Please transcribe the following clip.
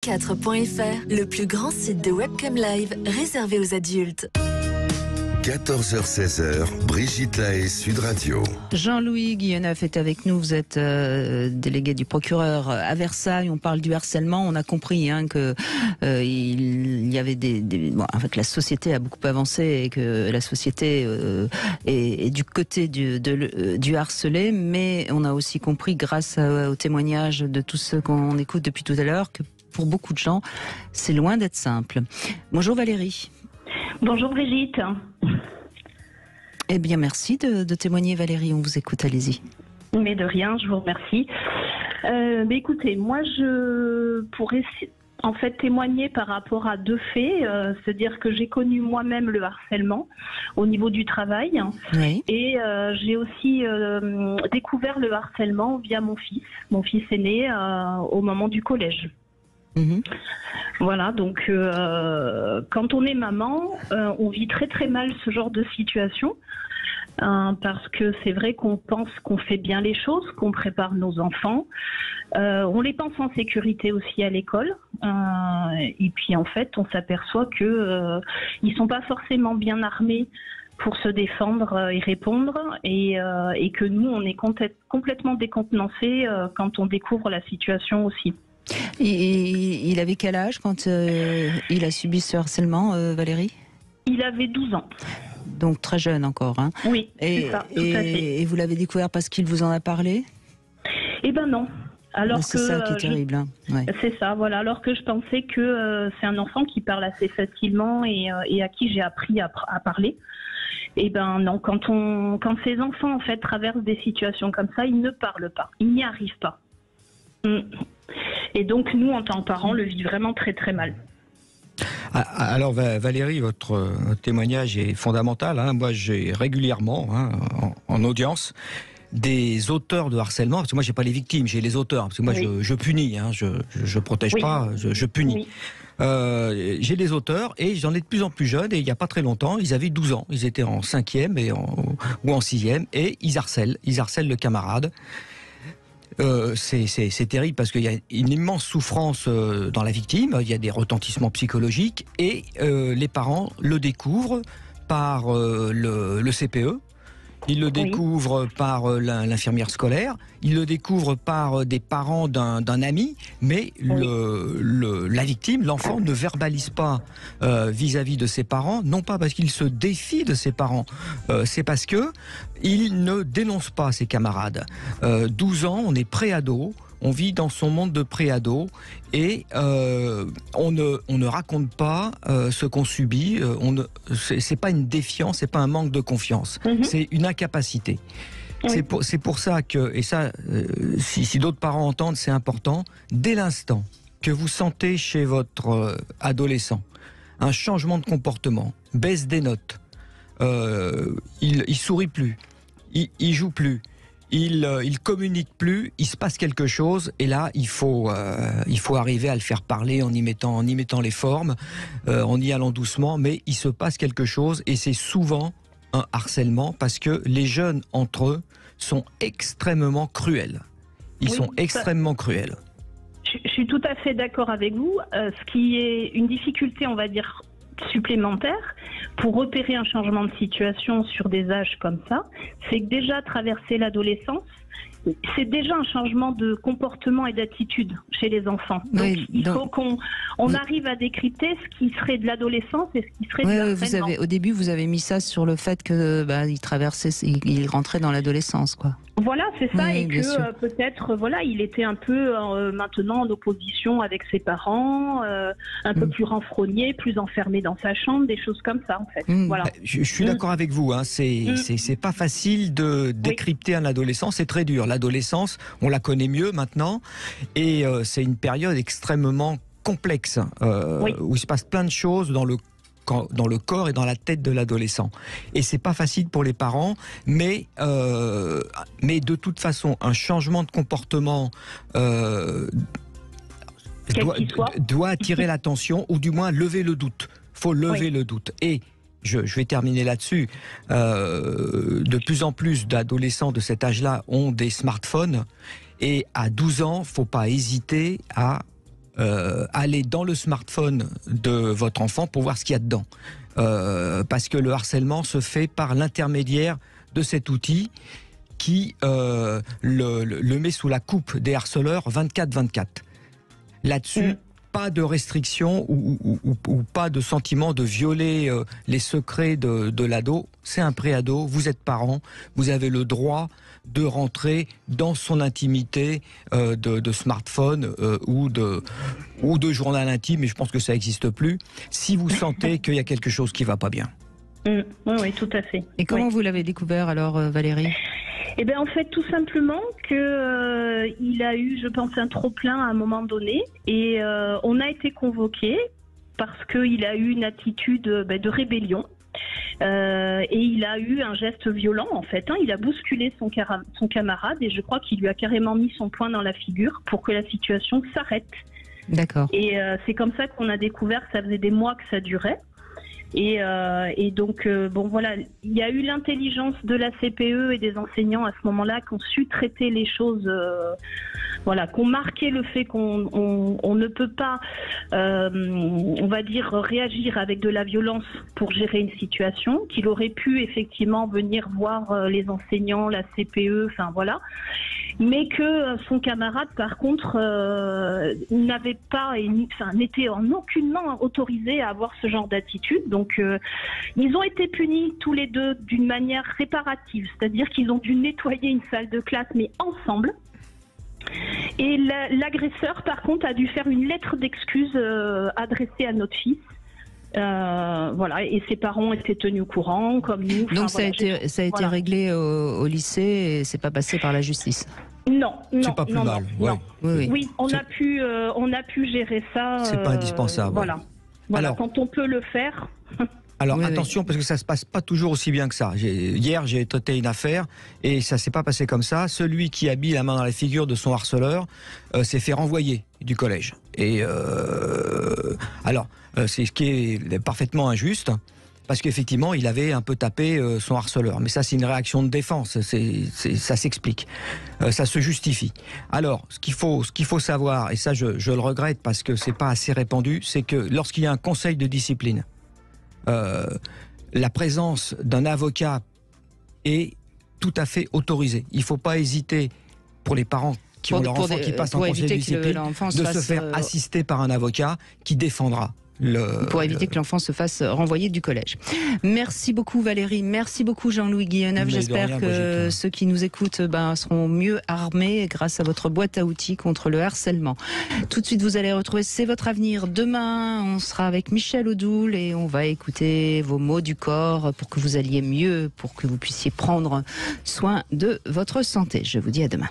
4.fr, le plus grand site de webcam live réservé aux adultes. 14h-16h, Brigitte Lahaie, Sud Radio. Jean-Louis Guilleneuf est avec nous. Vous êtes délégué du procureur à Versailles. On parle du harcèlement. On a compris que il y avait que la société a beaucoup avancé et que la société est du côté du harcelé. Mais on a aussi compris, grâce au témoignage de tous ceux qu'on écoute depuis tout à l'heure, que pour beaucoup de gens, c'est loin d'être simple. Bonjour Valérie. Bonjour Brigitte. Eh bien, merci de témoigner, Valérie. On vous écoute, allez-y. Mais de rien, je vous remercie. Écoutez, moi, je pourrais en fait témoigner par rapport à deux faits. C'est-à-dire que j'ai connu moi-même le harcèlement au niveau du travail. Oui. Et j'ai aussi découvert le harcèlement via mon fils aîné, au moment du collège. Mmh. Voilà, donc quand on est maman, on vit très très mal ce genre de situation parce que c'est vrai qu'on pense qu'on fait bien les choses, qu'on prépare nos enfants, on les pense en sécurité aussi à l'école et puis en fait on s'aperçoit que ils sont pas forcément bien armés pour se défendre et répondre et que nous on est complètement décontenancés quand on découvre la situation aussi. Il avait quel âge quand il a subi ce harcèlement, Valérie ? Il avait 12 ans. Donc très jeune encore. Hein. Oui, c'est ça, tout à fait. Et vous l'avez découvert parce qu'il vous en a parlé ? Eh ben non. Alors c'est ça qui est terrible. Hein. Ouais. C'est ça, voilà. Alors que je pensais que c'est un enfant qui parle assez facilement et à qui j'ai appris à parler. Eh ben non, quand ces enfants en fait traversent des situations comme ça, ils ne parlent pas, ils n'y arrivent pas. Et donc nous, en tant que parents, le vit vraiment très très mal. Alors Valérie, votre témoignage est fondamental. Hein. Moi, j'ai régulièrement, en audience, des auteurs de harcèlement. Parce que moi, j'ai pas les victimes, j'ai les auteurs. Parce que moi, oui. je punis. Je protège pas, je punis. Oui. J'ai des auteurs et j'en ai de plus en plus jeunes. Et il y a pas très longtemps, ils avaient 12 ans. Ils étaient en 5e ou en 6e et ils harcèlent le camarade. C'est terrible parce qu'il y a une immense souffrance dans la victime, il y a des retentissements psychologiques et les parents le découvrent par le CPE, ils le découvrent par l'infirmière scolaire, ils le découvrent par des parents d'un ami, mais la victime, l'enfant, ne verbalise pas vis-à-vis de ses parents, non pas parce qu'il se défie de ses parents, c'est parce que il ne dénonce pas ses camarades. 12 ans, on est pré-ado, on vit dans son monde de pré-ado et on ne raconte pas ce qu'on subit. C'est pas une défiance, c'est pas un manque de confiance, c'est une incapacité. Oui. C'est pour ça que, et ça, si d'autres parents entendent, c'est important, dès l'instant que vous sentez chez votre adolescent un changement de comportement, baisse des notes, il sourit plus, il joue plus, il communique plus, il se passe quelque chose et là il faut arriver à le faire parler en y mettant les formes, en y allant doucement, mais il se passe quelque chose et c'est souvent un harcèlement parce que les jeunes entre eux sont extrêmement cruels. Ils sont extrêmement cruels. Je suis tout à fait d'accord avec vous. Ce qui est une difficulté, on va dire, supplémentaire pour repérer un changement de situation sur des âges comme ça, c'est que déjà traverser l'adolescence, c'est déjà un changement de comportement et d'attitude chez les enfants. Donc, il faut qu'on arrive à décrypter ce qui serait de l'adolescence et ce qui serait du harcèlement. Au début, vous avez mis ça sur le fait que il rentrait dans l'adolescence, quoi. Voilà, c'est ça, et que peut-être, il était un peu maintenant en opposition avec ses parents, un peu plus renfrogné, plus enfermé dans sa chambre, des choses comme ça, en fait. Voilà. Je suis d'accord avec vous, hein. C'est pas facile de décrypter un adolescent, c'est très dur. L'adolescence, on la connaît mieux maintenant, et c'est une période extrêmement complexe, où il se passe plein de choses dans le corps et dans la tête de l'adolescent. Et c'est pas facile pour les parents, mais de toute façon, un changement de comportement doit attirer l'attention, ou du moins lever le doute. Faut lever le doute. Et je vais terminer là-dessus. De plus en plus d'adolescents de cet âge-là ont des smartphones. Et à 12 ans, faut pas hésiter à aller dans le smartphone de votre enfant pour voir ce qu'il y a dedans. Parce que le harcèlement se fait par l'intermédiaire de cet outil qui le met sous la coupe des harceleurs 24/24. Là-dessus, pas de restriction ou pas de sentiment de violer les secrets de l'ado. C'est un préado, vous êtes parent, vous avez le droit de rentrer dans son intimité de smartphone ou de journal intime, mais je pense que ça n'existe plus, si vous sentez qu'il y a quelque chose qui ne va pas bien. Oui, tout à fait. Et comment vous l'avez découvert alors, Valérie ? Eh bien, en fait, tout simplement que il a eu, je pense, un trop-plein à un moment donné, et on a été convoqués parce qu'il a eu une attitude de rébellion. Et il a eu un geste violent en fait, il a bousculé son camarade et je crois qu'il lui a carrément mis son poing dans la figure pour que la situation s'arrête. D'accord. Et c'est comme ça qu'on a découvert que ça faisait des mois que ça durait. Et donc, bon voilà, il y a eu l'intelligence de la CPE et des enseignants à ce moment-là qui ont su traiter les choses, voilà, qui ont marqué le fait qu'on ne peut pas, on va dire, réagir avec de la violence pour gérer une situation, qu'il aurait pu effectivement venir voir les enseignants, la CPE, enfin voilà, mais que son camarade, par contre, n'avait pas, n'était en aucunement autorisé à avoir ce genre d'attitude. Donc, ils ont été punis tous les deux d'une manière réparative, c'est-à-dire qu'ils ont dû nettoyer une salle de classe, mais ensemble. Et l'agresseur, par contre, a dû faire une lettre d'excuse adressée à notre fils. Voilà, et ses parents étaient tenus au courant, comme nous. Donc ça a été réglé au lycée et c'est pas passé par la justice. Non, c'est pas plus mal. Non. Ouais. Oui, on a pu gérer ça. C'est pas indispensable. Voilà. Alors, quand on peut le faire. Alors attention, parce que ça se passe pas toujours aussi bien que ça. Hier, j'ai traité une affaire et ça s'est pas passé comme ça. Celui qui a mis la main dans la figure de son harceleur s'est fait renvoyer du collège. Et alors, c'est ce qui est parfaitement injuste. Parce qu'effectivement, il avait un peu tapé son harceleur. Mais ça, c'est une réaction de défense. Ça s'explique. Ça se justifie. Alors, ce qu'il faut savoir, et ça, je le regrette parce que c'est pas assez répandu, c'est que lorsqu'il y a un conseil de discipline, la présence d'un avocat est tout à fait autorisée. Il ne faut pas hésiter, pour les parents qui ont leur enfant qui passe en conseil de discipline, de se faire assister par un avocat qui défendra. Pour éviter que l'enfant se fasse renvoyer du collège. Merci beaucoup Valérie, merci beaucoup Jean-Louis Guilleneuve. J'espère que ceux qui nous écoutent seront mieux armés grâce à votre boîte à outils contre le harcèlement. Tout de suite vous allez retrouver C'est votre avenir. Demain on sera avec Michel Odoul et on va écouter vos mots du corps pour que vous alliez mieux, pour que vous puissiez prendre soin de votre santé. Je vous dis à demain.